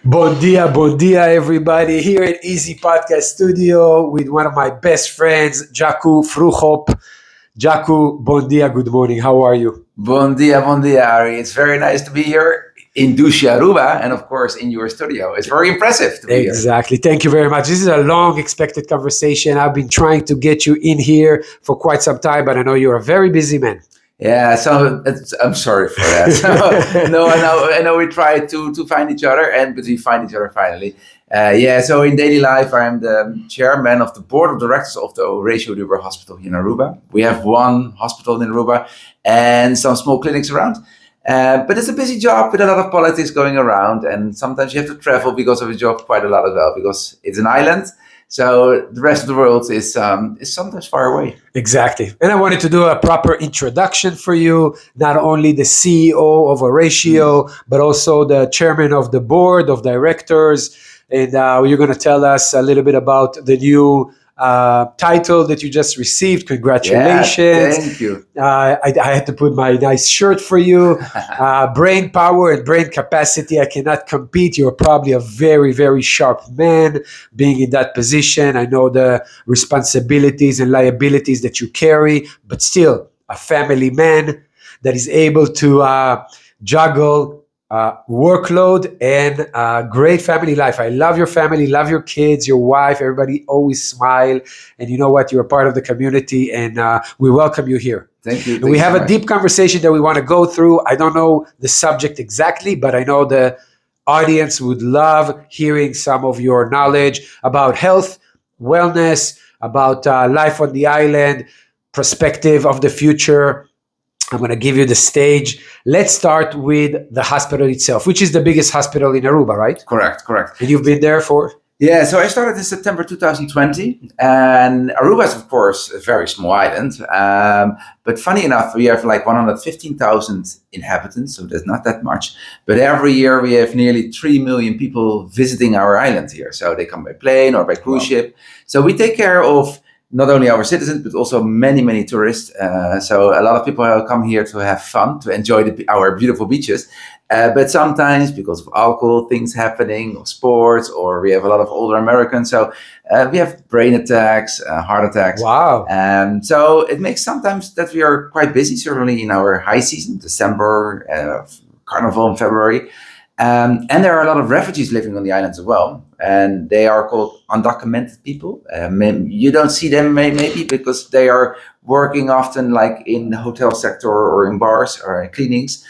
Bon dia, everybody. Here at Easy Podcast Studio with one of my best friends, Jacco Vroegop. Jacco, bon dia, good morning. How are you? Bon dia, Ari. It's very nice to be here in Aruba, and of course in your studio. It's very impressive to be here. Exactly. Thank you very much. This is a long expected conversation. I've been trying to get you in here for quite some time, but I know you're a very busy man. Yeah, I'm sorry for that. No, I know. We try to find each other, but we find each other finally. So in daily life, I'm the chairman of the board of directors of the Horacio Hospital here in Aruba. We have one hospital in Aruba and some small clinics around. But it's a busy job with a lot of politics going around, and sometimes you have to travel because of the job quite a lot as well, because it's an island. So the rest of the world is sometimes far away. Exactly. And I wanted to do a proper introduction for you, not only the CEO of Horacio, but also the chairman of the board of directors. And you're going to tell us a little bit about the new title that you just received. Congratulations. Yeah, thank you. I had to put my nice shirt for you. Brain power and brain capacity, I cannot compete. You're probably a very, very sharp man being in that position. I know the responsibilities and liabilities that you carry, but still a family man that is able to juggle workload and great family life. I love your family, love your kids, your wife, everybody always smile. And you know what? You're a part of the community, and we welcome you here. Thank you. And we have a deep conversation that we want to go through. I don't know the subject exactly, but I know the audience would love hearing some of your knowledge about health, wellness, about life on the island, perspective of the future. I'm going to give you the stage. Let's start with the hospital itself, which is the biggest hospital in Aruba, right? Correct. And you've been there for? Yeah, so I started in September 2020, and Aruba is, of course, a very small island. But funny enough, we have like 115,000 inhabitants, so there's not that much. But every year we have nearly 3 million people visiting our island here. So they come by plane or by cruise ship. So we take care of not only our citizens, but also many, many tourists. So a lot of people come here to have fun, to enjoy our beautiful beaches. But sometimes because of alcohol, things happening, or sports, or we have a lot of older Americans. So we have brain attacks, heart attacks. Wow. So it makes sometimes that we are quite busy, certainly in our high season, December, Carnival in February. And there are a lot of refugees living on the islands as well. And they are called undocumented people. You don't see them maybe because they are working often like in the hotel sector or in bars or in clinics.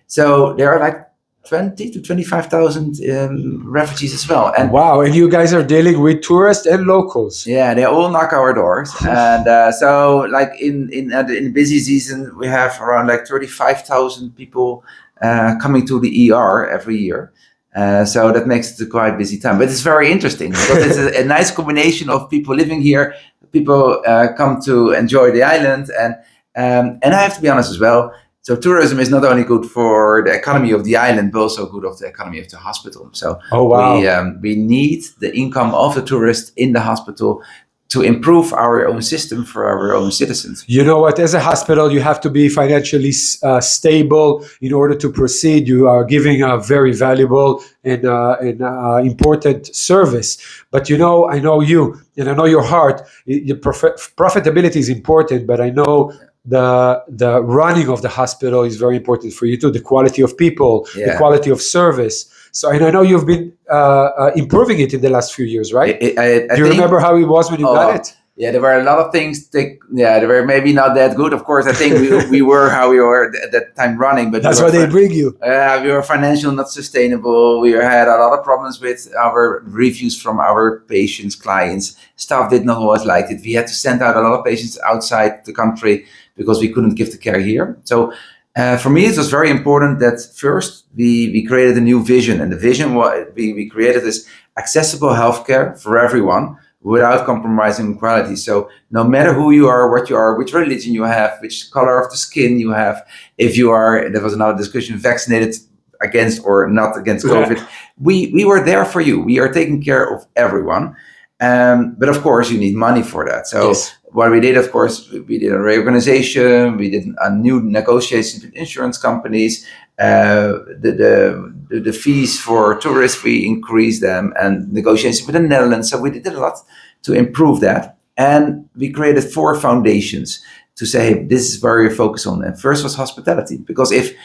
So there are like 20 to 25,000 refugees as well. And wow, and you guys are dealing with tourists and locals. Yeah, they all knock our doors. And so like in the busy season, we have around like 35,000 people coming to the ER every year. So that makes it a quite busy time. But it's very interesting because it's a nice combination of people living here. People come to enjoy the island. And I have to be honest as well. So tourism is not only good for the economy of the island, but also good of the economy of the hospital. So we need the income of the tourist in the hospital to improve our own system for our own citizens. You know what? As a hospital, you have to be financially stable in order to proceed. You are giving a very valuable and important service. But you know, I know you, and I know your heart. Your profitability is important, but I know the running of the hospital is very important for you too. The quality of people, the quality of service. So, and I know you've been improving it in the last few years, right? Do you remember how it was when you got it? Yeah, there were a lot of things. They were maybe not that good. Of course, I think we were how we were at that time running. But that's why they bring you. We were financially not sustainable. We had a lot of problems with our reviews from our patients, clients. Staff did not always like it. We had to send out a lot of patients outside the country because we couldn't give the care here. So for me, it was very important that first we created a new vision. And the vision we created is accessible healthcare for everyone without compromising quality. So no matter who you are, what you are, which religion you have, which color of the skin you have, if you are, there was another discussion, vaccinated against or not against COVID, we were there for you. We are taking care of everyone. But of course, you need money for that. So what we did, of course, we did a reorganization. We did a new negotiation with insurance companies. The the fees for tourists, we increased them, and negotiations with the Netherlands. So we did a lot to improve that. And we created 4 foundations to say, hey, this is where you focus on. And first was hospitality, because if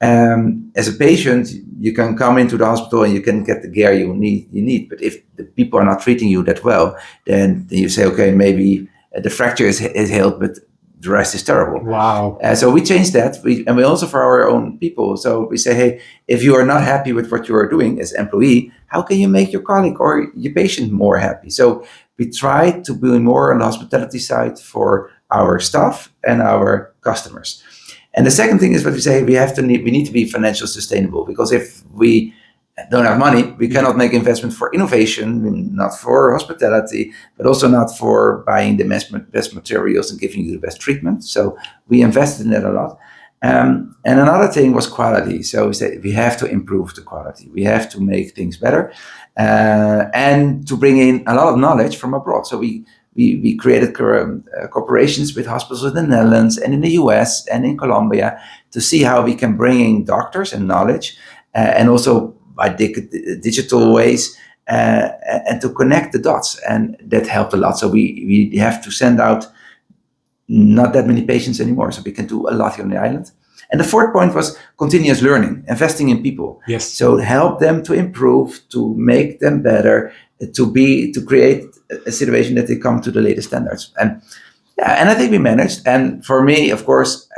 as a patient, you can come into the hospital and you can get the care you need. But if the people are not treating you that well, then you say, okay, maybe the fracture is healed, but the rest is terrible. Wow. So we changed that. We also for our own people. So we say, hey, if you are not happy with what you are doing as employee, how can you make your colleague or your patient more happy? So we try to be more on the hospitality side for our staff and our customers. And the second thing is what we say, we need to be financially sustainable, because if we don't have money, we cannot make investment for innovation, not for hospitality, but also not for buying the best materials and giving you the best treatment. So we invested in that a lot. And another thing was quality. So we said we have to improve the quality. We have to make things better, and to bring in a lot of knowledge from abroad. So we created cooperations with hospitals in the Netherlands and in the US and in Colombia to see how we can bring in doctors and knowledge, and also by digital ways, and to connect the dots. And that helped a lot. So we have to send out not that many patients anymore. So we can do a lot here on the island. And the fourth point was continuous learning, investing in people. Yes. So help them to improve, to make them better, to create a situation that they come to the latest standards. And I think we managed. And for me, of course,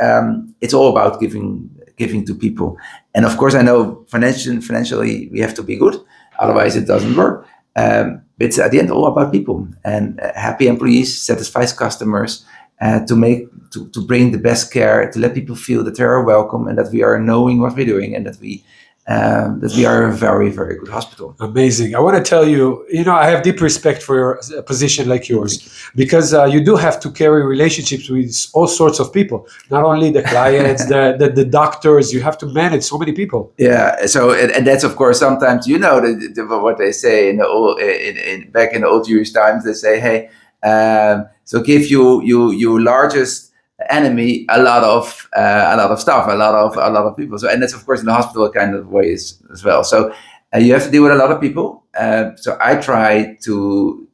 it's all about giving to people. And of course, I know financially we have to be good, otherwise it doesn't work. It's at the end all about people, and happy employees satisfies customers. To bring the best care, to let people feel that they are welcome and that we are knowing what we're doing, and that we are a very, very good hospital. Amazing. I want to tell you, I have deep respect for a position like yours, because you do have to carry relationships with all sorts of people, not only the clients, the doctors. You have to manage so many people. Yeah. So and that's of course sometimes what they say back in the old Jewish times. They say, hey, so give your largest enemy a lot of stuff, a lot of people. So, and that's of course in the hospital kind of ways as well. So you have to deal with a lot of people. So I try to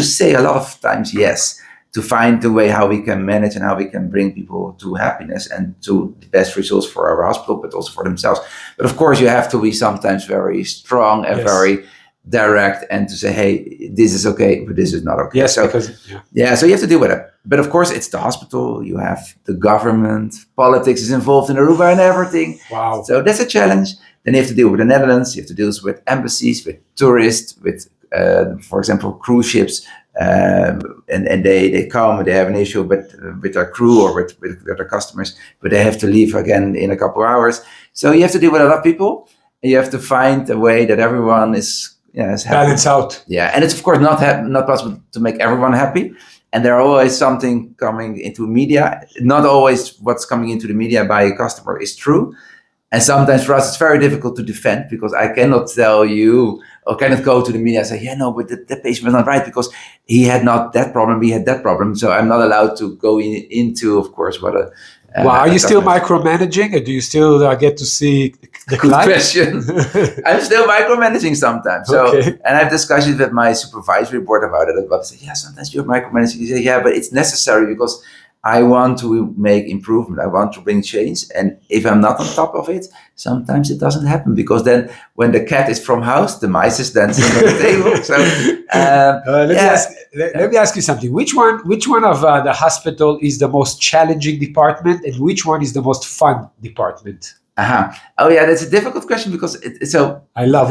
say a lot of times yes, to find the way how we can manage and how we can bring people to happiness and to the best results for our hospital, but also for themselves. But of course, you have to be sometimes very strong and very direct, and to say, hey, this is okay, but this is not okay. Yes, so so you have to deal with it. But of course, it's the hospital. You have the government. Politics is involved in Aruba and everything. Wow. So that's a challenge. Then you have to deal with the Netherlands. You have to deal with embassies, with tourists, with, for example, cruise ships. And they come, they have an issue with their crew or with their customers, but they have to leave again in a couple of hours. So you have to deal with a lot of people. And you have to find a way that everyone is balance out. Yeah, and it's of course not possible to make everyone happy. And there are always something coming into media. Not always what's coming into the media by a customer is true. And sometimes for us, it's very difficult to defend, because I cannot tell you or cannot go to the media and say, yeah, no, but the patient was not right because he had not that problem, we had that problem. So I'm not allowed to go into, of course, what a... Are you still micromanaging, or do you still get to see the client? Question. I'm still micromanaging sometimes. So, and I have discussions with my supervisory board about it. But I say, yeah, sometimes you're micromanaging. You say, yeah, but it's necessary because I want to make improvement. I want to bring change. And if I'm not on top of it, sometimes it doesn't happen, because then when the cat is from house, the mice is dancing on the table. So let me ask you something. Which one of the hospital is the most challenging department, and which one is the most fun department? Oh yeah, that's a difficult question, because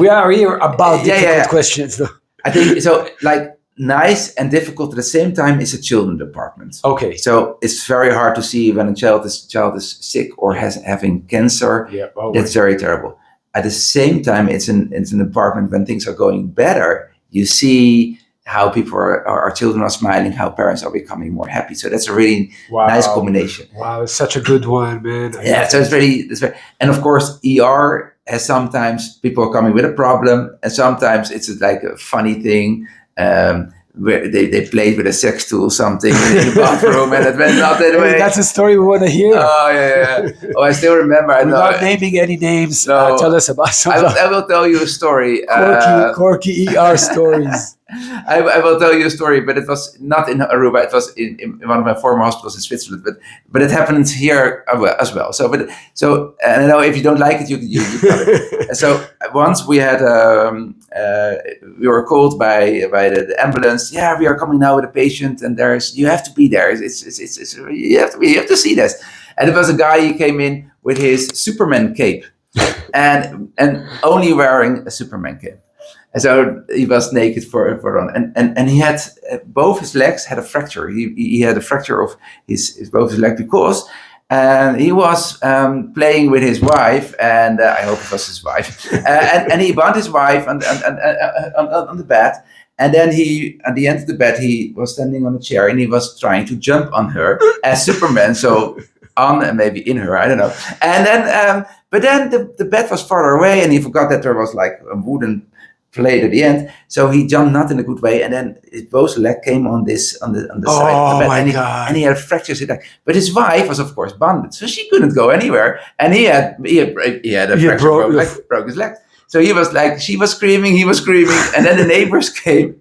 we are here about difficult questions. I think so. Like, nice and difficult at the same time is a children department. Okay. So it's very hard to see when a child is sick or having cancer. Yeah. That's very terrible. At the same time, it's an department when things are going better. You see how people our children are smiling, how parents are becoming more happy. So that's a really nice combination. Wow, it's such a good one, man. So it's very, and of course, ER has sometimes people are coming with a problem, and sometimes it's like a funny thing. where they played with a sex tool something in the bathroom, and it went not that Hey, way. that's a story we want to hear. Oh yeah. Oh, I still remember. I know. Without naming any names, No. tell us about some I will tell you a story. quirky ER stories. I will tell you a story, but it was not in Aruba. It was in one of my former hospitals in Switzerland. But it happens here as well. So and I know if you don't like it, you cut it. So once we had we were called by the ambulance. Yeah, we are coming now with a patient, and you have to be there. It's you have to see this. And it was a guy. He came in with his Superman cape, and only wearing a Superman cape. And so he was naked for on, and he had both his legs had a fracture. He had a fracture of his both his legs because he was playing with his wife, and I hope it was his wife, and he bound his wife on the bed, and then he at the end of the bed he was standing on a chair and he was trying to jump on her as Superman. So on and maybe in her, I don't know. And then but then the bed was farther away, and he forgot that there was like a wooden plate at the end, so he jumped not in a good way, and then his both leg came on the side of the bed, and he had fractures in that. But his wife was of course bonded, so she couldn't go anywhere, and he had a fracture, broke his leg. So she was screaming, he was screaming, and then the neighbors came,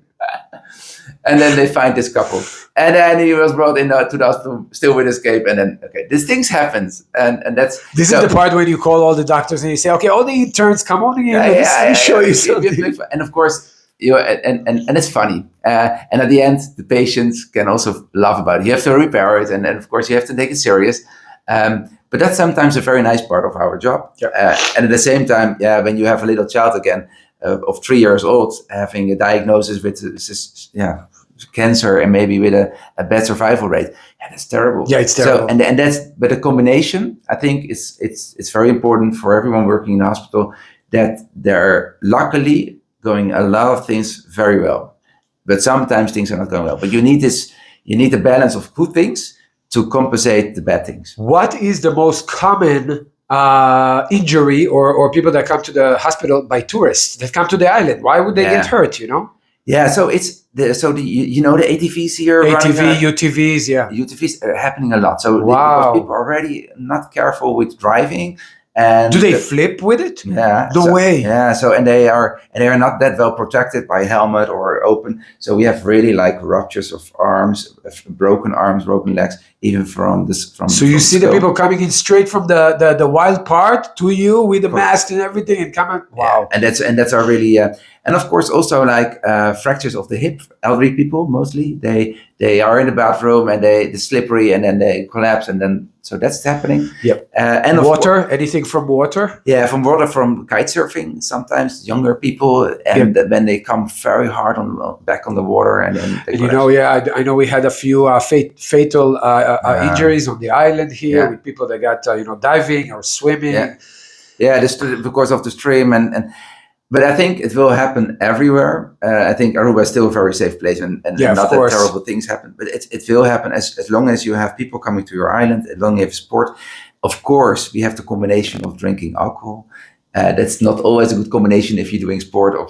and then they find this couple, and then he was brought in to the hospital still with his cape, and then these things happens, and that's this is the part when you call all the doctors and you say, okay, all the interns, come on in, let me show you something. And of course, and it's funny, and at the end the patients can also laugh about it. You have to repair it, and of course you have to take it serious. But that's sometimes a very nice part of our job. And at the same time, when you have a little child again of 3 years old, having a diagnosis with cancer and maybe with a bad survival rate, that's terrible. Yeah, it's terrible. So, and that's, but the combination, I think, it's very important for everyone working in the hospital that they're luckily going a lot of things very well, but sometimes things are not going well. But you need the balance of good things to compensate the bad things. What is the most common injury or people that come to the hospital by tourists that come to the island? Why would they get hurt? Yeah, so it's the ATVs here. UTVs, yeah. UTVs are happening a lot. So because people are already not careful with driving. And do they flip with it? Yeah. No way. Yeah. So and they are not that well protected by helmet or open. So we have really like ruptures of arms, broken legs, even from this. So you see the people coming in straight from the wild part to you with the mask and everything, and coming. Wow. Yeah. And that's our really and of course also like fractures of the hip. Elderly people mostly they are in the bathroom and they're slippery and then they collapse and then. So that's happening. Yep. And water, anything from water? Yeah, from water, from kite surfing. Sometimes younger people, and when they come very hard back on the water, and then I know we had a few fatal injuries on the island here with people that got diving or swimming. Yeah, this because of the stream But I think it will happen everywhere. I think Aruba is still a very safe place, and not that terrible things happen. But it will happen as long as you have people coming to your island, as long as you have sport. Of course, we have the combination of drinking alcohol. That's not always a good combination if you're doing sport or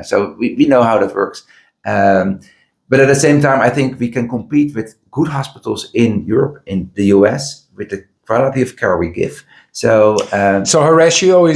so we know how that works. But at the same time, I think we can compete with good hospitals in Europe, in the US, with the quality of care we give. So Horacio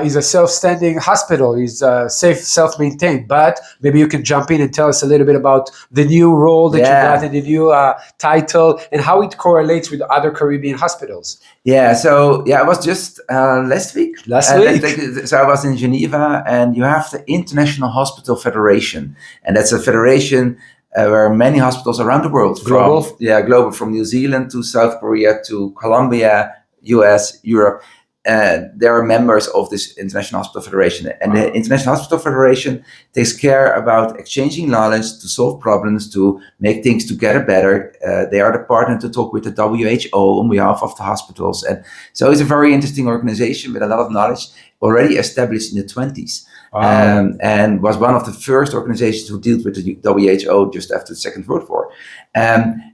is a self-standing hospital. He's safe, self-maintained. But maybe you can jump in and tell us a little bit about the new role that you got in the new title and how it correlates with other Caribbean hospitals. Yeah. So I was just last week. So I was in Geneva, and you have the International Hospital Federation, and that's a federation where many hospitals around the world, global, from New Zealand to South Korea to Colombia, US, Europe, they are members of this International Hospital Federation. And the International Hospital Federation takes care about exchanging knowledge to solve problems, to make things together better. They are the partner to talk with the WHO on behalf of the hospitals. And so it's a very interesting organization with a lot of knowledge, already established in the 20s. And was one of the first organizations who dealt with the WHO just after the Second World War.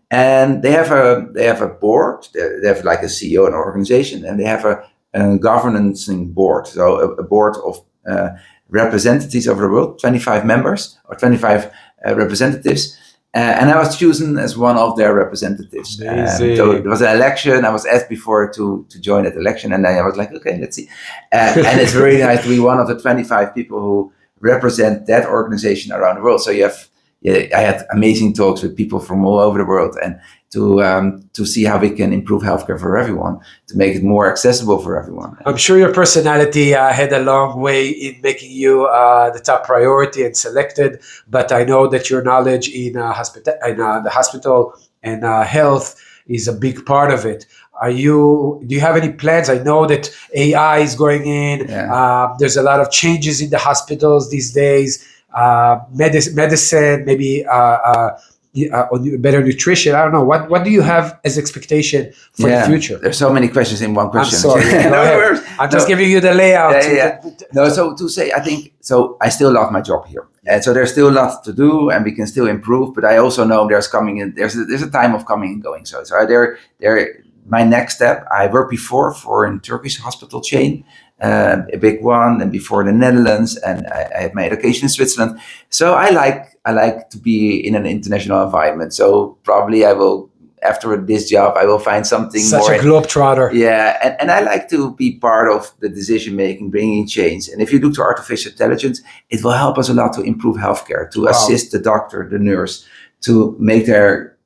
And they have a board. They have like a CEO and organization, and they have a governance board. So a board of representatives of the world, 25 members or 25 representatives. And I was chosen as one of their representatives. Amazing. So there was an election. I was asked before to join that election, and then I was like, okay, let's see. And it's very nice to be one of the 25 people who represent that organization around the world. So I had amazing talks with people from all over the world, and to see how we can improve healthcare for everyone, to make it more accessible for everyone. I'm sure your personality had a long way in making you the top priority and selected, but I know that your knowledge in the hospital and health is a big part of it. Do you have any plans? I know that AI is going in. Yeah. There's a lot of changes in the hospitals these days. Medicine, maybe better nutrition. I don't know. What do you have as expectation for the future? There's so many questions in one question. I'm sorry. No worries. I'm just giving you the layout. No, so to say, I think, so I still love my job here. And so there's still lots to do and we can still improve, but I also know there's a time of coming and going. So my next step, I worked before for a Turkish hospital chain, a big one, and before the Netherlands, and I had my education in Switzerland. So I like to be in an international environment. So probably I will, after this job, I will find something Such more. a globetrotter. Yeah, and I like to be part of the decision making, bringing change. And if you look to artificial intelligence, it will help us a lot to improve healthcare, to assist the doctor, the nurse, to make their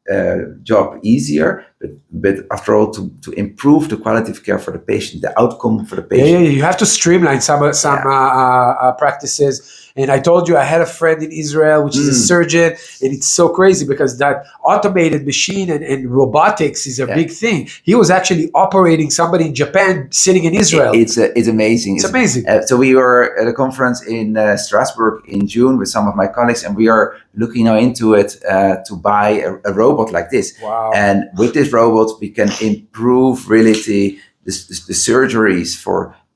job easier, but after all, to improve the quality of care for the patient, the outcome for the patient. Yeah, you have to streamline some practices. And I told you I had a friend in Israel, which is a surgeon, and it's so crazy because that automated machine and robotics is a big thing. He was actually operating somebody in Japan sitting in Israel. It's amazing. It's amazing. So we were at a conference in Strasbourg in June with some of my colleagues, and we are looking now into it to buy a robot like this. Wow. And with this robot, we can improve really the surgeries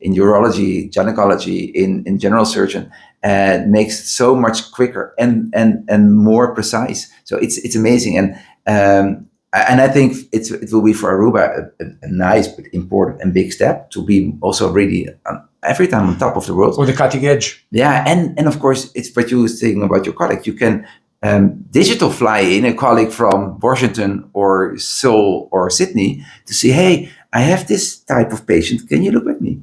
in urology, gynecology, in general surgeon, and makes it so much quicker and more precise. So it's amazing, and I think it will be for Aruba a nice but important and big step to be also really every time on top of the world, on the cutting edge. Yeah, and of course it's what you were saying about your colleague. You can digital fly in a colleague from Washington or Seoul or Sydney to say, hey, I have this type of patient. Can you look at me?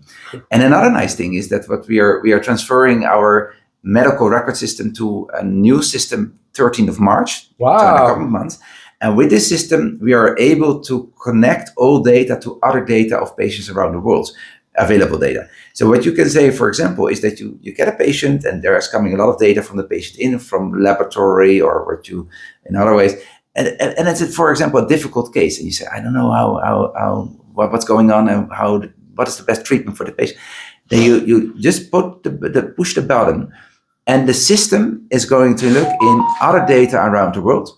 And another nice thing is that what we are transferring our medical record system to a new system 13th of March. Wow. So in a couple of months. And with this system, we are able to connect all data to other data of patients around the world, available data. So what you can say, for example, is that you get a patient and there is coming a lot of data from the patient in from laboratory or what you in other ways. And it's, for example, a difficult case. And you say, I don't know what's going on and what is the best treatment for the patient. Then you just push the button and the system is going to look in other data around the world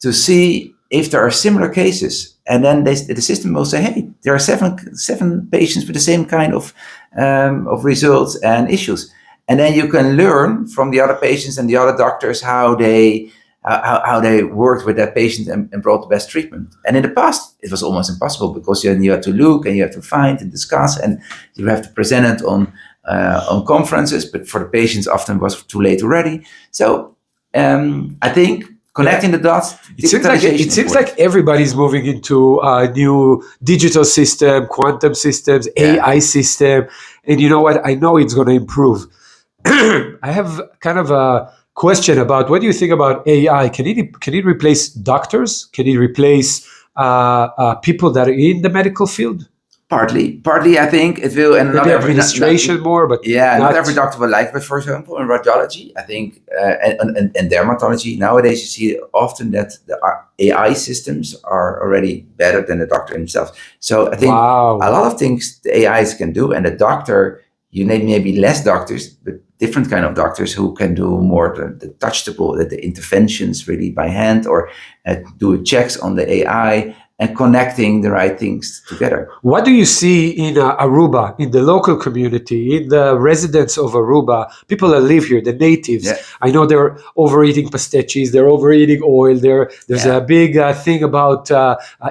to see if there are similar cases. And then the system will say, hey, there are seven patients with the same kind of results and issues. And then you can learn from the other patients and the other doctors how they worked with that patient and brought the best treatment. And in the past, it was almost impossible because you had to look and you have to find and discuss and you have to present it on conferences. But for the patients, often it was too late already. So I think connecting the dots. It seems like everybody's moving into a new digital system, quantum systems, AI system. And you know what? I know it's going to improve. I have kind of a question about what do you think about AI? Can it replace doctors? Can it replace people that are in the medical field? Partly, I think it will, and maybe administration more, but not every doctor will like it. But for example, in radiology, I think, and dermatology nowadays, you see often that the AI systems are already better than the doctor himself. So I think a lot of things the AIs can do, and the doctor, you need maybe less doctors, but different kind of doctors who can do more the touchable, the interventions really by hand, or do checks on the AI. And connecting the right things together. What do you see in Aruba, in the local community, in the residents of Aruba, people that live here, the natives? Yeah. I know they're overeating pastiches, they're overeating oil. There's a big thing about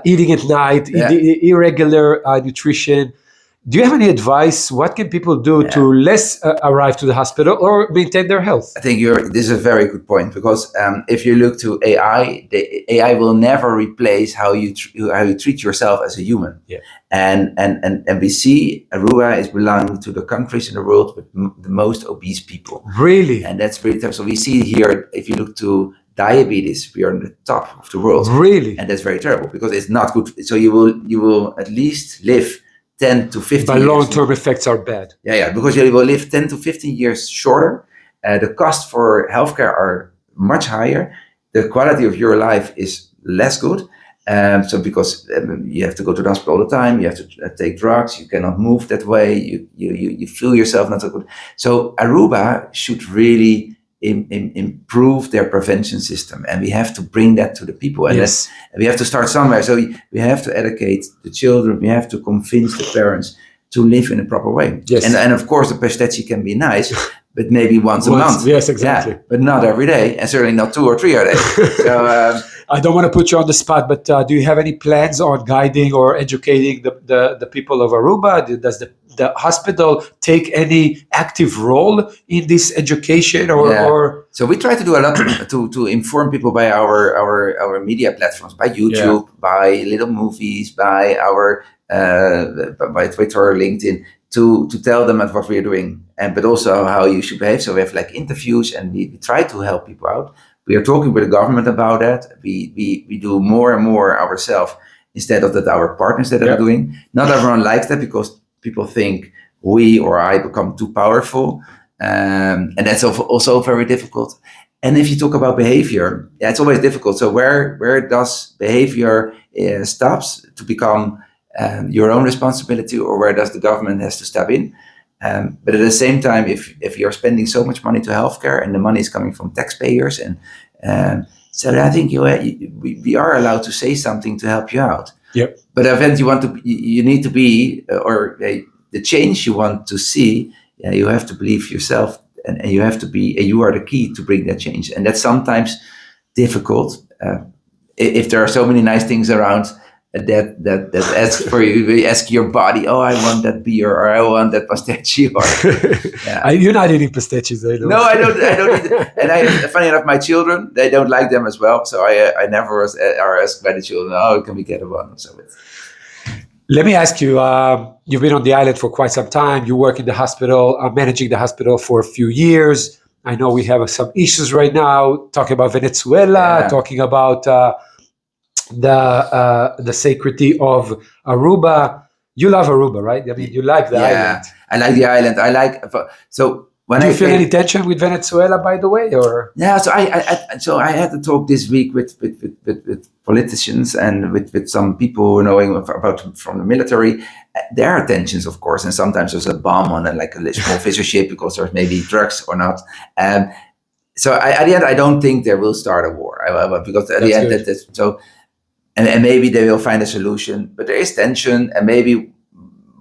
eating at night, irregular nutrition. Do you have any advice? What can people do Yeah. to less arrive to the hospital or maintain their health? I think this is a very good point, because if you look to AI, the AI will never replace how you treat yourself as a human. Yeah. And we see Aruba is belonging to the countries in the world with the most obese people, Really? and that's pretty tough. So we see here, if you look to diabetes, we are on the top of the world, Really? and that's very terrible because it's not good. So you will at least live 10 to 15 But years. long-term effects are bad. Yeah, because you will live 10 to 15 years shorter. The cost for healthcare are much higher. The quality of your life is less good. So because you have to go to the hospital all the time, you have to take drugs, you cannot move that way, you feel yourself not so good. So Aruba should really improve their prevention system, and we have to bring that to the people, and Yes. we have to start somewhere. So we have to educate the children, we have to convince the parents to live in a proper way. Yes. And of course the pastacci can be nice, but maybe once a month. Yes, exactly. Yeah, but not every day, and certainly not 2 or 3 a day. So I don't want to put you on the spot, but do you have any plans on guiding or educating the people of Aruba? Does the hospital take any active role in this education or so we try to do a lot to inform people by our media platforms, by YouTube, by little movies, by our by Twitter, LinkedIn, to tell them at what we are doing, but also how you should behave. So we have like interviews, and we try to help people out. We are talking with the government about that. We do more and more ourselves instead of that our partners that are doing. Not everyone likes that because people think we or I become too powerful, and that's also very difficult. And if you talk about behavior, it's always difficult. So where does behavior stops to become your own responsibility, or where does the government has to step in? But at the same time, if you're spending so much money to healthcare and the money is coming from taxpayers, and so I think we are allowed to say something to help you out. Yep. But event you need to be, or the change you want to see, you have to believe yourself, and you have to be, you are the key to bring that change, and that's sometimes difficult. If there are so many nice things around. That ask for you ask your body, oh, I want that beer, or I want that pistachio. You're not eating pistachios, I know. No, I don't eat. And funny enough, my children, they don't like them as well. So I never are asked by the children, oh, can we get a one? So let me ask you, you've been on the island for quite some time. You work in the hospital, managing the hospital for a few years. I know we have some issues right now, talking about Venezuela, talking about the sacredity of Aruba. You love Aruba, right? I mean, you like the island. I like the island. I like so. When Do you feel any tension with Venezuela, by the way, or? Yeah, so I had to talk this week with politicians and with some people knowing about from the military. There are tensions, of course, and sometimes there's a bomb on like a small fisher ship because there's maybe drugs or not. So at the end, I don't think there will start a war, because at the end, and maybe they will find a solution. But there is tension, and maybe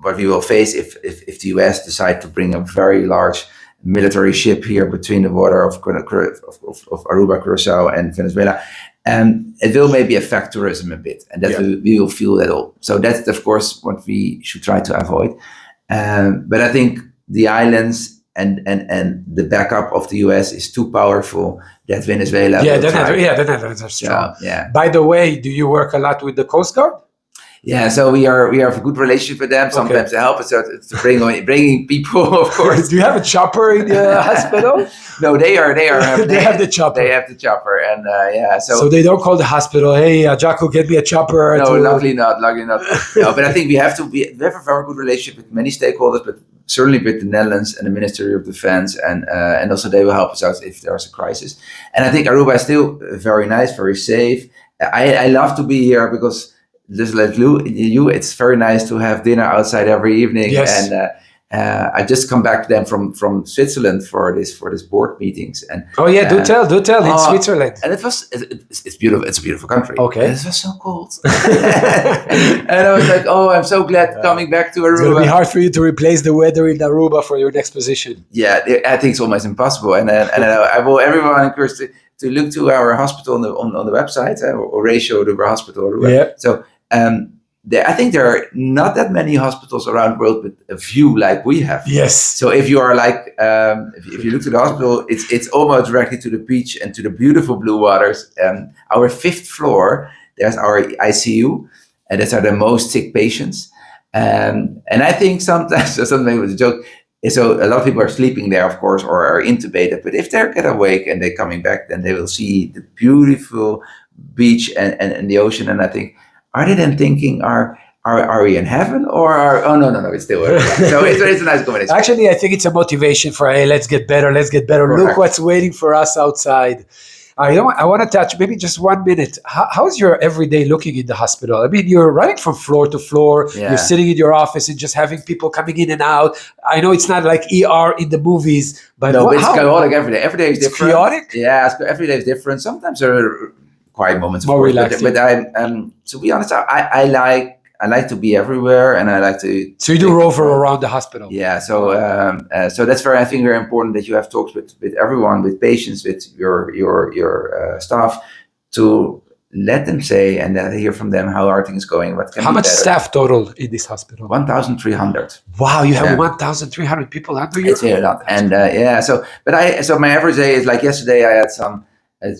what we will face if the US decide to bring a very large military ship here between the water of Aruba, Curacao, and Venezuela, and it will maybe affect tourism a bit, and that we will feel that all. So that's of course what we should try to avoid. But I think the islands and the backup of the US is too powerful that Venezuela. The Netherlands are strong. Yeah. By the way, do you work a lot with the Coast Guard? Yeah, so we have a good relationship with them. Sometimes they help us to bringing people, of course. Do you have a chopper in the hospital? No, they have the chopper. They have the chopper, and So they don't call the hospital. Hey, Jacco, get me a chopper. No, luckily not. No, but I think we have a very good relationship with many stakeholders, but certainly with the Netherlands and the Ministry of Defense, and also they will help us out if there's a crisis. And I think Aruba is still very nice, very safe. I love to be here because. Just like you, it's very nice to have dinner outside every evening. Yes. And I just come back then from Switzerland for this board meetings. And do tell in Switzerland. And it's beautiful. It's a beautiful country. Okay. And it was so cold. And I was like, oh, I'm so glad coming back to Aruba. It's gonna be hard for you to replace the weather in Aruba for your next position. Yeah, I think it's almost impossible. And I will everyone encourage to look to our hospital on the website, Horacio, the hospital. Yeah. So I think there are not that many hospitals around the world with a view like we have. Yes. So if you are like, if you look to the hospital, it's almost directly to the beach and to the beautiful blue waters. Our 5th floor, there's our ICU, and those are the most sick patients. And I think sometimes it was a joke. So a lot of people are sleeping there, of course, or are intubated. But if they get awake and they're coming back, then they will see the beautiful beach and the ocean. And I think, are they then thinking, are we in heaven, or oh no, it's still Earth. So it's a nice combination. Actually, I think it's a motivation for, hey, let's get better. Correct. Look what's waiting for us outside. I want to touch maybe just 1 minute. How's your everyday looking in the hospital? I mean, you're running from floor to floor. Yeah. You're sitting in your office and just having people coming in and out. I know it's not like ER in the movies, but no, but it's chaotic every day. Every day is different. Chaotic? Yeah, every day is different. Sometimes there are quiet moments, more relaxing. But I'm to be honest, I like to be everywhere, and I like to. So you do rover around the hospital. Yeah. So that's I think very important that you have talks with everyone, with patients, with your staff, to let them say and hear from them how our thing is going. What can how be much better. Staff total in this hospital? 1,300. Wow, you have 1,300 people under you. It's a lot, and so my average day is like yesterday. I had some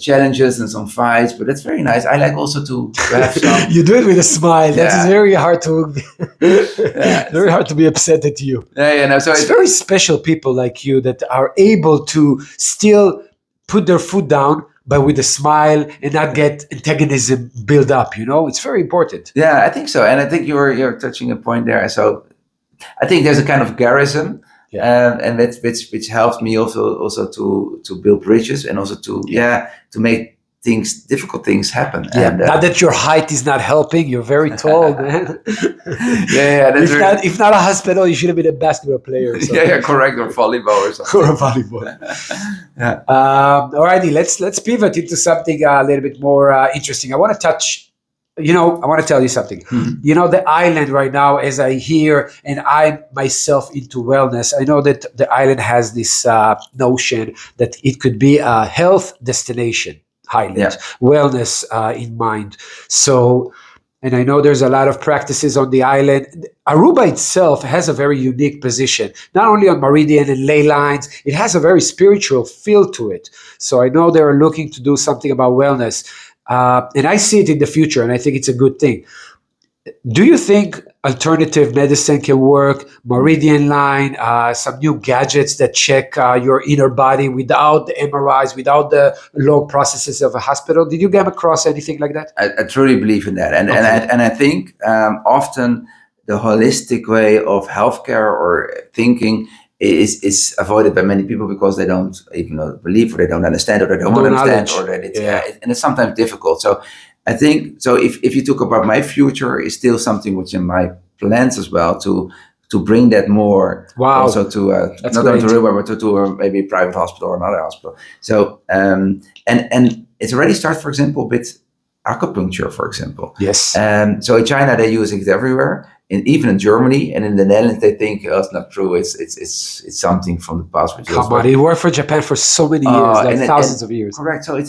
challenges and some fights, but that's very nice. I like also to have some. You do it with a smile. That's very hard to very hard to be upset at you. No, so it's very special people like you that are able to still put their foot down, but with a smile, and not get antagonism build up. It's very important. Yeah, I think so, and I think you're touching a point there. So I think there's a kind of garrison. And that which helps me also to build bridges, and also to make difficult things happen. Yeah, and, not that your height is not helping. You're very tall, man. That's if not a hospital, you should have been a basketball player. So. Yeah, correct, or volleyball or something. Or volleyball. Alrighty, let's pivot into something a little bit more interesting. I want to touch. I want to tell you something. Mm-hmm. The island right now, as I hear, and I myself into wellness, I know that the island has this notion that it could be a health destination, Highland, wellness in mind. So, and I know there's a lot of practices on the island. Aruba itself has a very unique position, not only on meridian and ley lines, it has a very spiritual feel to it. So I know they're looking to do something about wellness. And I see it in the future, and I think it's a good thing. Do you think alternative medicine can work? Meridian line, some new gadgets that check your inner body without the MRIs, without the long processes of a hospital. Did you come across anything like that? I truly believe in that, and I think often the holistic way of healthcare or thinking is avoided by many people because they don't even believe, or they don't understand, or they don't want to understand, or that it's and it's sometimes difficult. So I think if you talk about my future, is still something which in my plans as well to bring that more also to not only to Aruba, but to maybe a private hospital or another hospital. So and it's already started, for example, with acupuncture, for example. Yes. So in China they're using it everywhere. Even in Germany and in the Netherlands, they think it's not true. It's something from the past. Come on, it worked for Japan for so many years, thousands of years. Correct. So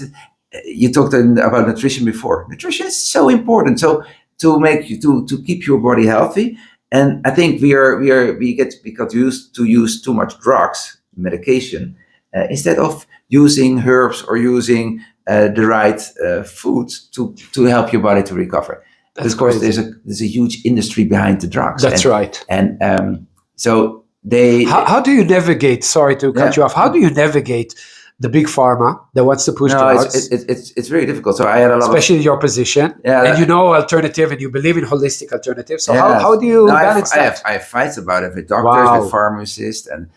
you talked about nutrition before. Nutrition is so important. So to keep your body healthy, and I think we got used to use too much drugs, medication, instead of using herbs or using the right foods to help your body to recover. Of course, there's a huge industry behind the drugs. That's right. And so they. How do you navigate? Sorry to cut you off. How do you navigate the big pharma that wants to push drugs? It's very difficult. So I had a lot, especially in your position. Yeah, and alternative, and you believe in holistic alternatives. So how do you balance that? I have fights about it with doctors, with pharmacists, and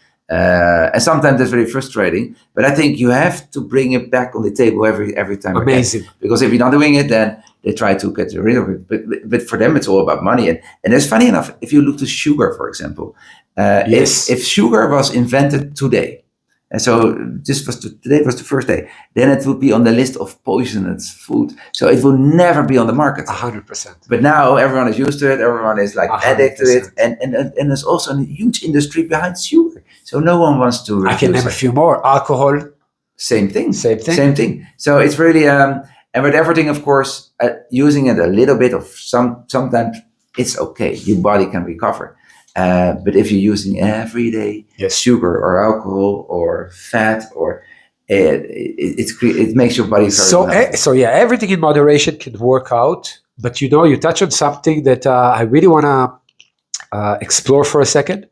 sometimes that's very frustrating. But I think you have to bring it back on the table every time. Amazing. Because if you're not doing it, then they try to get rid of it. But for them, it's all about money. And it's funny enough, if you look to sugar, for example, if sugar was invented today, and so today was the first day, then it would be on the list of poisonous food. So it will never be on the market. 100%. But now everyone is used to it. Everyone is like addicted to it. And there's also a huge industry behind sugar. So no one wants to. I can name a few more. Alcohol. Same thing. So it's really, and with everything, of course, using it a little bit of sometimes it's okay. Your body can recover. But if you're using every day Yes. sugar or alcohol or fat, or it makes your body very unhealthy. So yeah, everything in moderation can work out. But you touch on something that I really want to explore for a second.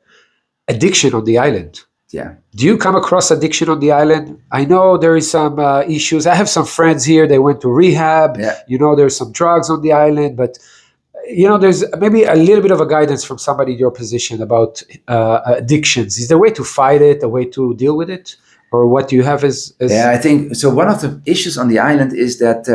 Addiction on the island. Yeah. Do you come across addiction on the island? I know there is some issues. I have some friends here. They went to rehab. Yeah. There's some drugs on the island, but there's maybe a little bit of a guidance from somebody in your position about addictions. Is there a way to fight it, a way to deal with it, or what do you have as? Yeah, I think so. One of the issues on the island is that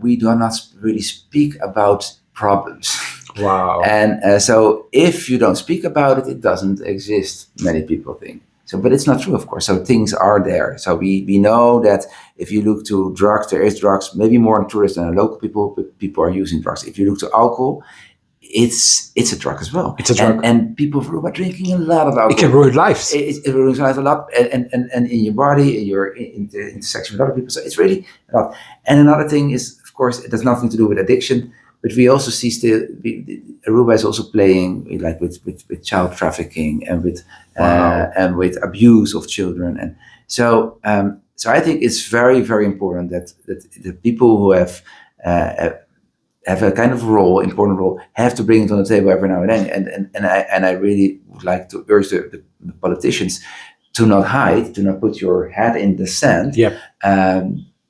we do not really speak about problems. Wow. And so if you don't speak about it, it doesn't exist, many people think. So, but it's not true, of course. So things are there. So we know that if you look to drugs, there is drugs, maybe more on tourists than local people, but people are using drugs. If you look to alcohol, it's a drug as well. It's a drug. And people of Aruba drinking a lot of alcohol. It can ruin lives. It ruins lives a lot. And in your body, you're in the intersection with other people. So it's really a lot. And another thing is, of course, it has nothing to do with addiction. But we also see Aruba is also playing like with child trafficking and with abuse of children, and so I think it's very, very important that the people who have a kind of important role, have to bring it on the table every now and then, and I really would like to urge the politicians to not hide, to not put your head in the sand. Yeah.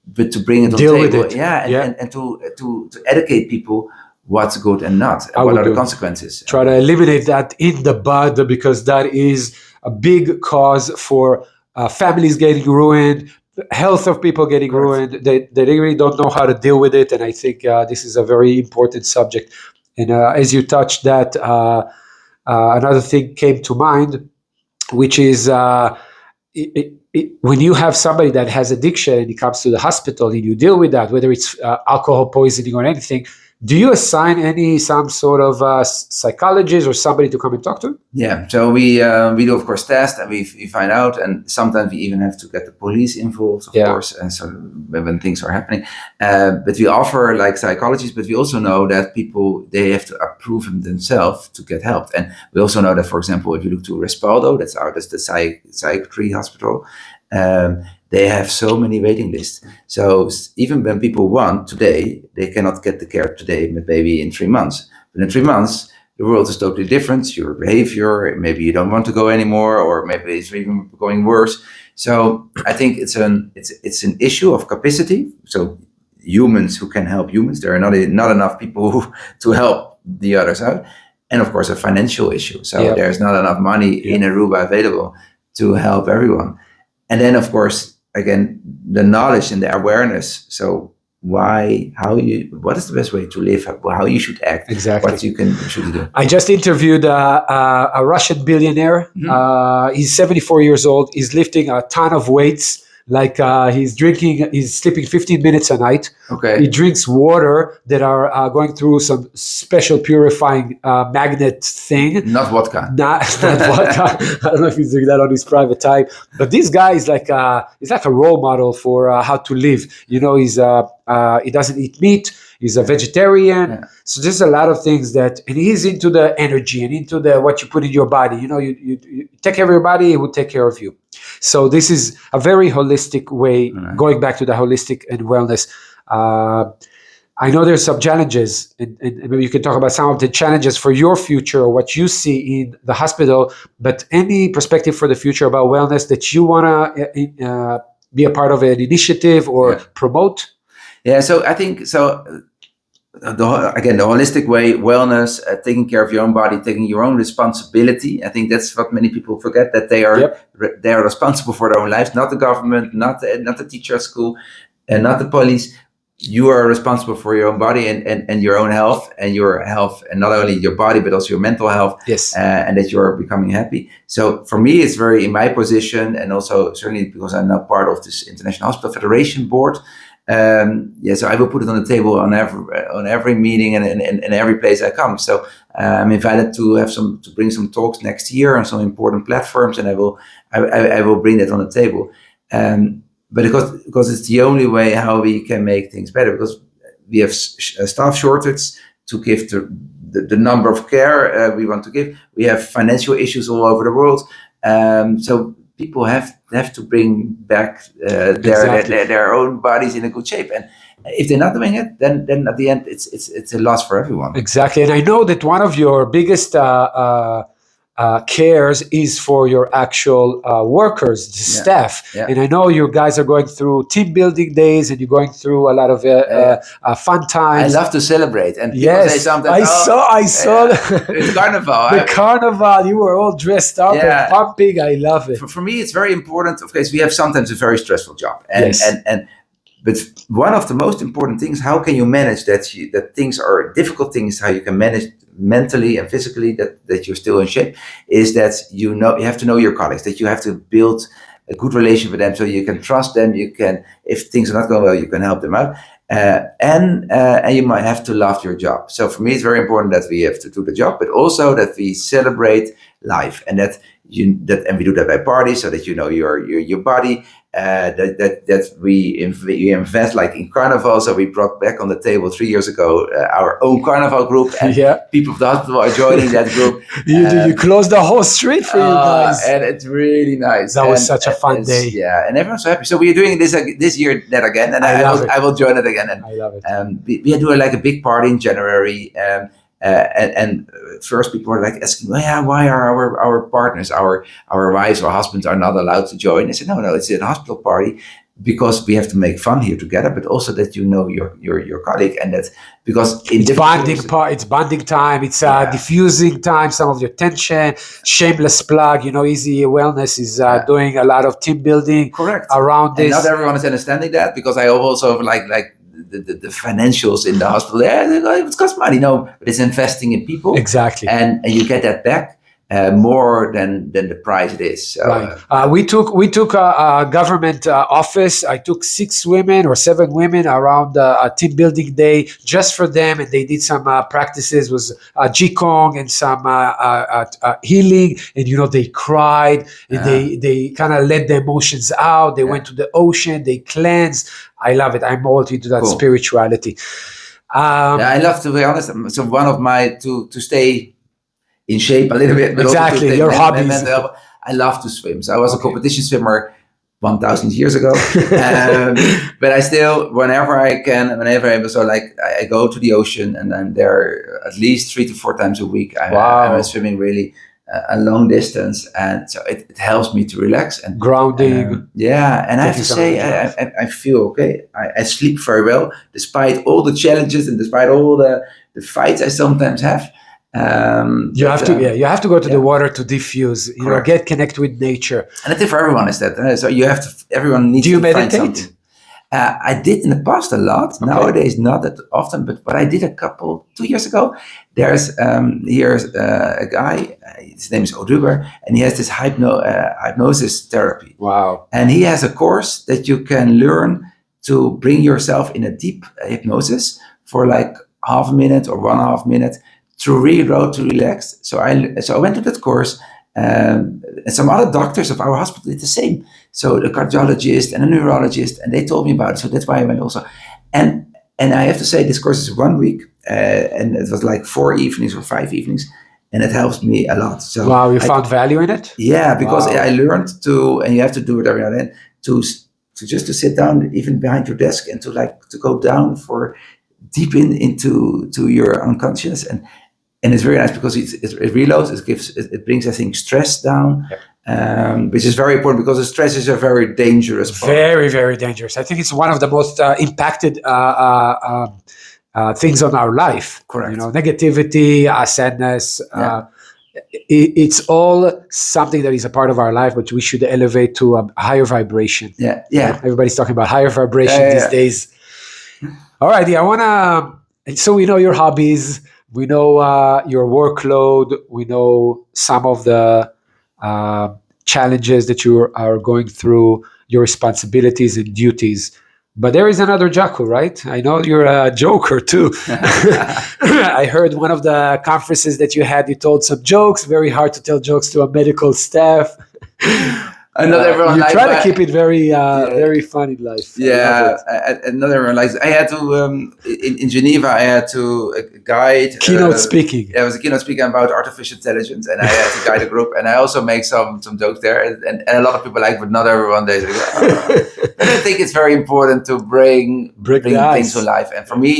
But to bring it on Deal the with table, it. and to educate people what's good and not, and what are the consequences. Try to eliminate that in the bud, because that is a big cause for families getting ruined, health of people getting ruined. They really don't know how to deal with it, and I think this is a very important subject. And as you touched that, another thing came to mind, which is when you have somebody that has addiction and he comes to the hospital and you deal with that, whether it's alcohol poisoning or anything, do you assign some sort of psychologist or somebody to come and talk to? Yeah, so we do, of course, test, and we find out, and sometimes we even have to get the police involved, of course, and so when things are happening. But we offer like psychologists, but we also know that people, they have to approve them themselves to get help. And we also know that, for example, if you look to Respaldo, that's the psychiatry hospital, they have so many waiting lists. So even when people want today, they cannot get the care today, but maybe in 3 months. But in 3 months, the world is totally different. Your behavior, maybe you don't want to go anymore, or maybe it's even going worse. So I think it's an issue of capacity. So humans who can help humans, there are not enough people to help the others out. And of course, a financial issue. So there's not enough money in Aruba available to help everyone. And then, of course, again, the knowledge and the awareness. So what is the best way to live, how you should act, exactly, what should you do. I just interviewed a Russian billionaire. Mm-hmm. He's 74 years old. He's lifting a ton of weights. Like he's sleeping 15 minutes a night. Okay. He drinks water that are going through some special purifying magnet thing. Not vodka. Not vodka. I don't know if he's doing that on his private time. But this guy is like a role model for how to live. He doesn't eat meat. He's a vegetarian. Yeah. So there's a lot of things and he's into the energy and into what you put in your body. You take care of your body, it will take care of you. So this is a very holistic way, going back to the holistic and wellness. I know there's some challenges, and maybe you can talk about some of the challenges for your future or what you see in the hospital, but any perspective for the future about wellness that you want to be a part of an initiative or promote? Yeah, so I think the holistic way, wellness, taking care of your own body, taking your own responsibility. I think that's what many people forget, that they are responsible for their own lives, not the government, not the teacher at school, and not the police. You are responsible for your own body and your own health, and not only your body but also your mental health. Yes, and that you are becoming happy. So for me, it's very in my position, and also certainly because I'm now part of this International Hospital Federation board. So I will put it on the table on every meeting and every place I come. So I'm invited to bring some talks next year on some important platforms, and I will bring that on the table. But because it's the only way how we can make things better, because we have staff shortage to give the number of care we want to give. We have financial issues all over the world. So people have to bring back their own bodies in a good shape. And if they're not doing it, then at the end it's a loss for everyone. Exactly. And I know that one of your biggest cares is for your actual workers, the staff. Yeah. And I know you guys are going through team building days and you're going through a lot of fun I times. love to celebrate, and people Yes, say sometimes, I saw it's carnival. the carnival. You were all dressed up and pumping. I love it. For me, it's very important. Of course, we have sometimes a very stressful job, Yes. But one of the most important things, how can you manage that things are difficult things, how you can manage mentally and physically that you're still in shape, is that you have to know your colleagues, that you have to build a good relation with them so you can trust them. You can, if things are not going well, you can help them out. And you might have to love your job. So for me, it's very important that we have to do the job, but also that we celebrate life, and and we do that by parties, so that you know your body. That we invest, like in Carnival. So we brought back on the table 3 years ago our own Carnival group, and people of the hospital are joining that group. You closed the whole street for you guys, and it's really nice. That was such a fun day. Yeah, and everyone's so happy. So we are doing this year that again, and I will join it again. And I love it. We do like a big party in January. And first people were like asking, well, yeah, why are our partners, our wives or husbands are not allowed to join? I said, no, it's a hospital party because we have to make fun here together, but also that you know your colleague, and that because it's bonding time, it's diffusing time, some of your tension. Shameless plug, Easy Wellness is doing a lot of team building around this. And not everyone is understanding that, because I also like the financials in the hospital. It costs money, but it's investing in people. Exactly. And you get that back more than the price it is. So, right. We took a government office. I took 6 women or 7 women around a team building day just for them, and they did some practices, was Qigong and some healing, and they cried, and they kind of let the emotions out. They went to the ocean, they cleansed. I love it. I'm all into that spirituality. I love to be honest. So one of my to stay in shape a little bit. But exactly, also your hobbies. I love to swim. So I was a competition swimmer 1,000 years ago. But I still, whenever I can, whenever I'm so like, I go to the ocean, and I'm there at least 3 to 4 times a week. I'm swimming really a long distance, and so it helps me to relax and grounding. And I have to say, I feel okay. I sleep very well despite all the challenges and despite all the fights I sometimes have. You have to go to the water to diffuse. Get connected with nature. And I think for everyone is that. So you have to. Everyone needs. Do you to meditate? Find something. I did in the past a lot. Okay. Nowadays, not that often. But I did 2 years ago. There's here's a guy. His name is Aruba, and he has this hypnosis therapy. Wow! And he has a course that you can learn to bring yourself in a deep hypnosis for like half a minute or 1.5 minutes to reload, to relax. So I went to that course. And some other doctors of our hospital did the same. So the cardiologist and a neurologist, and they told me about it. So that's why I went also. And I have to say, this course is 1 week, and it was like 4 evenings or 5 evenings, and it helps me a lot. So wow, you found value in it? Yeah, because I learned to, and you have to do it every now and then, to just to sit down even behind your desk and to go down for deep into your unconscious. And it's very nice because it reloads. It brings, I think, stress down, which is very important because the stress is a very dangerous part. Very, very dangerous. I think it's one of the most impacted things on our life. Correct. Negativity, sadness. It's all something that is a part of our life, but we should elevate to a higher vibration. Yeah. Everybody's talking about higher vibration these days. All righty, I wanna. So we know your hobbies. We know your workload. We know some of the challenges that you are going through, your responsibilities and duties. But there is another Jacco, right? I know you're a joker too. I heard one of the conferences that you had, you told some jokes. Very hard to tell jokes to a medical staff. And not everyone you likes try to my- keep it very fun in life. I love Yeah, it. another one. Like I had to in Geneva, I had to guide. Keynote speaking. I was a keynote speaker about artificial intelligence, and I had to guide a group, and I also make some jokes there, and a lot of people like, but not everyone. They go, But I think it's very important to bring Break the things to ice. life, and for me,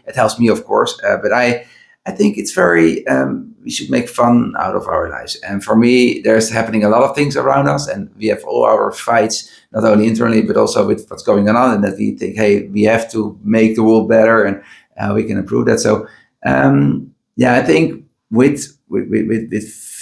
it helps me, of course. But I think it's very we should make fun out of our lives, and for me, there's happening a lot of things around us, and we have all our fights, not only internally but also with what's going on, and that we think, hey, we have to make the world better, and we can improve that. So I think with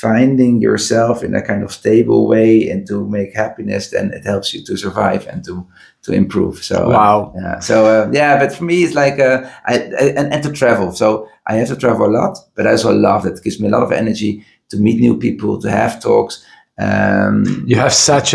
finding yourself in a kind of stable way and to make happiness, then it helps you to survive and to improve. So Wow. but for me it's like and to travel. So I have to travel a lot, but I also love that. It gives me a lot of energy to meet new people, to have talks. You have such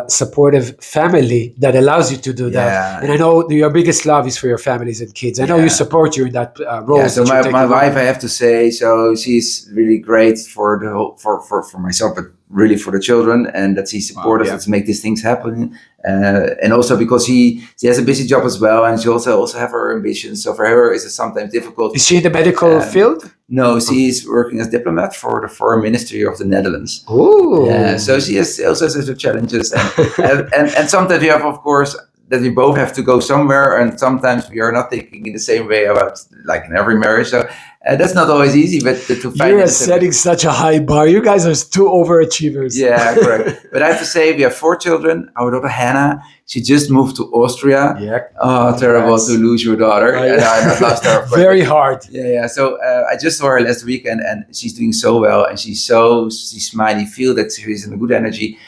supportive family that allows you to do that. And I know your biggest love is for your families and kids. I know you support you in that role. Yeah, so my wife, I have to say, so she's really great for the whole, for myself, but really for the children, and that she supports us to make these things happen. And also because she has a busy job as well, and she also have her ambitions. So for her, it's sometimes difficult. Is she in the medical field? No, she's working as diplomat for the Foreign Ministry of the Netherlands. Ooh. Yeah, so she also has her challenges, and sometimes you have, of course, that we both have to go somewhere, and sometimes we are not thinking in the same way about, like in every marriage. So that's not always easy, but to find. You're setting such a high bar. You guys are two overachievers. Yeah, correct. But I have to say, we have 4 children. Our daughter Hannah, she just moved to Austria. Yeah. Oh, terrible to lose your daughter. And I not lost her. Of course. Very hard. Yeah. So I just saw her last weekend, and she's doing so well, and she's smiley. Feel that she's in a good energy.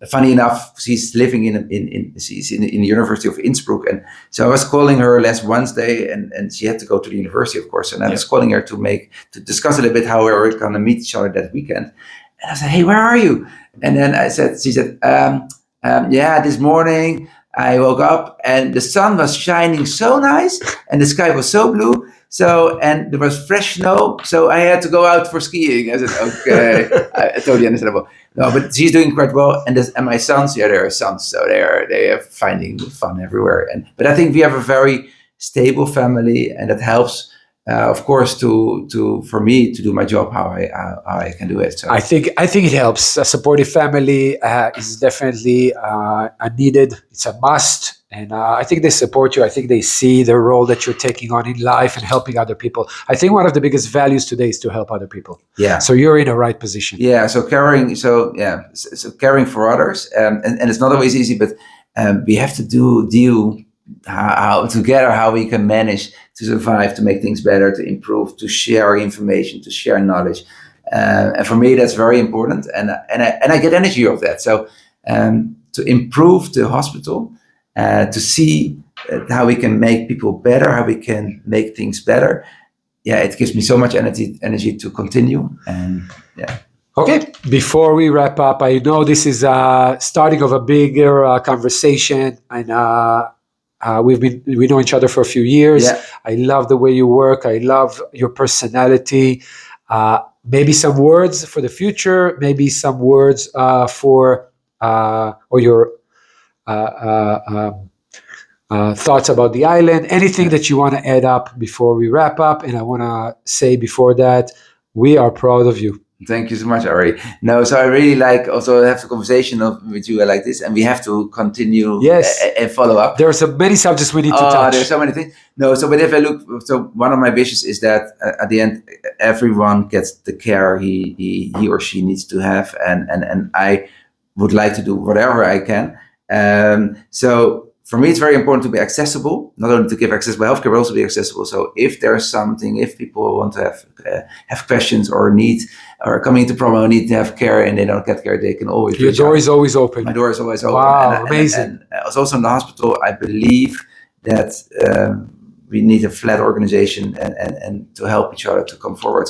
Funny enough, she's living she's in the University of Innsbruck, and so I was calling her last Wednesday, and she had to go to the university, of course, and I was calling her to discuss a little bit how we were going to meet each other that weekend. And I said, "Hey, where are you?" And then she said, this morning I woke up and the sun was shining so nice, and the sky was so blue. So, and there was fresh snow, so I had to go out for skiing. I said, okay, I totally understandable. No, but she's doing quite well. And my sons, there are sons, so they are finding fun everywhere. But I think we have a very stable family, and that helps, of course, for me to do my job how I can do it. So I think it helps. A supportive family is definitely needed. It's a must. And I think they support you. I think they see the role that you're taking on in life and helping other people. I think one of the biggest values today is to help other people. Yeah. So you're in a right position. Yeah. So caring for others, and it's not always easy, but we have to deal how together how we can manage to survive, to make things better, to improve, to share information, to share knowledge. And for me, that's very important. And I get energy of that. So to improve the hospital. To see how we can make people better, how we can make things better. Yeah, it gives me so much energy to continue. And yeah. Okay, before we wrap up, I know this is starting of a bigger conversation, and we know each other for a few years. Yeah. I love the way you work. I love your personality. Maybe some words for the future. Maybe some words for or your. Thoughts about the island, anything that you want to add up before we wrap up. And I want to say before that, we are proud of you. Thank you so much, Ari. No, so I really like also have the conversation with you like this, and we have to continue and follow up. There are so many subjects we need to touch. There's so many things. No, so but if I look, so one of my wishes is that at the end, everyone gets the care he or she needs to have, and I would like to do whatever I can. So for me, it's very important to be accessible, not only to give accessible healthcare, but also be accessible. So if there's something, if people want to have questions or need, or coming into problem or need to have care and they don't get care, they can always Your door is always open. My door is always open. Wow, amazing. And also in the hospital, I believe that we need a flat organization and to help each other to come forward.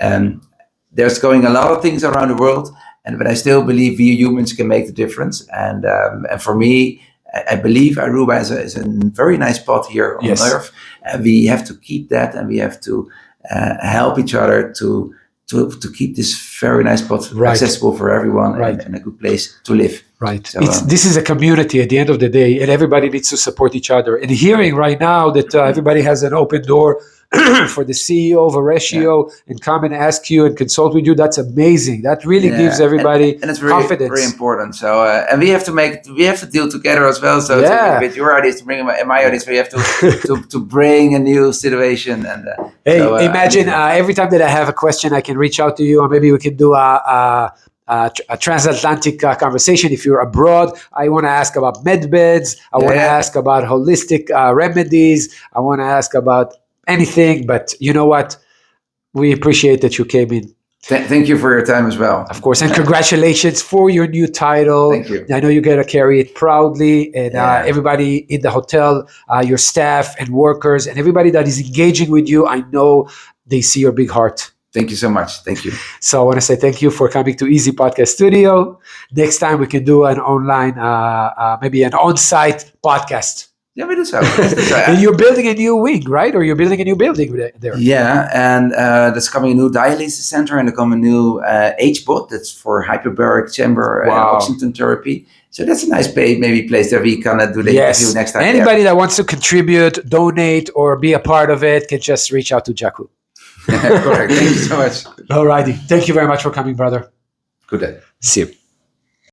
And there's going a lot of things around the world, but I still believe we humans can make the difference. And for me, I believe Aruba is a very nice spot here on Earth. We have to keep that, and we have to help each other to to keep this very nice spot Right. accessible for everyone Right. and a good place to live. Right. So, This is a community at the end of the day, and everybody needs to support each other. And hearing right now that everybody has an open door for the CEO of Horacio and come and ask you and consult with you, that's amazing. That really gives everybody and it's very, confidence. very important. So, and we have to deal together as well. So, with your ideas to bring in my ideas, we have to bring a new situation. And hey, imagine every time that I have a question, I can reach out to you, or maybe we can do a transatlantic conversation. If you're abroad, I want to ask about med beds. I want to ask about holistic remedies. I want to ask about anything. But you know what? We appreciate that you came in. Thank you for your time as well. Of course, and congratulations for your new title. Thank you. I know you're going to carry it proudly, and everybody in the hotel, your staff and workers, and everybody that is engaging with you, I know they see your big heart. Thank you so much. Thank you. So I want to say thank you for coming to Easy Podcast Studio. Next time we can do an online, maybe an on-site podcast. Yeah, we do so. And you're building a new wing, right? Or you're building a new building there. Yeah, and there's coming a new dialysis center and there's coming a new HBOT that's for hyperbaric chamber and oxygen therapy. So that's a nice place that we can do the interview next time. Anybody that wants to contribute, donate, or be a part of it can just reach out to Jacco. Correct. Thank you so much. All righty. Thank you very much for coming, brother. Good day. See you.